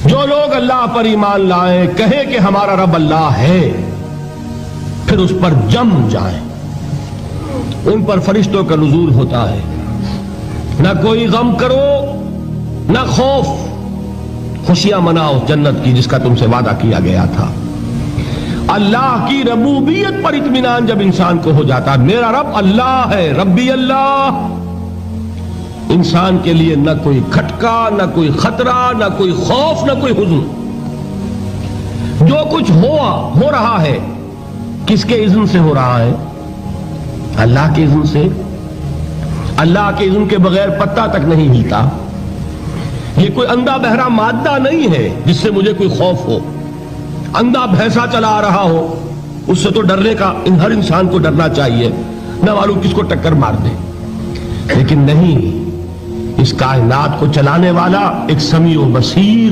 جو لوگ اللہ پر ایمان لائیں، کہیں کہ ہمارا رب اللہ ہے، پھر اس پر جم جائیں، ان پر فرشتوں کا نزول ہوتا ہے، نہ کوئی غم کرو نہ خوف، خوشیاں مناؤ جنت کی جس کا تم سے وعدہ کیا گیا تھا۔ اللہ کی ربوبیت پر اطمینان جب انسان کو ہو جاتا، میرا رب اللہ ہے، ربی اللہ، انسان کے لیے نہ کوئی کھٹکا، نہ کوئی خطرہ، نہ کوئی خوف، نہ کوئی حزن۔ جو کچھ ہو رہا ہے کس کے اذن سے ہو رہا ہے؟ اللہ کے اذن سے۔ اللہ کے اذن کے بغیر پتا تک نہیں ہلتا۔ یہ کوئی اندھا بہرا مادہ نہیں ہے جس سے مجھے کوئی خوف ہو۔ اندھا بھینسا چلا آ رہا ہو اس سے تو ڈرنے کا ہر انسان کو ڈرنا چاہیے، نہ معلوم کس کو ٹکر مار دے، لیکن نہیں، اس کائنات کو چلانے والا ایک سمیع و بصیر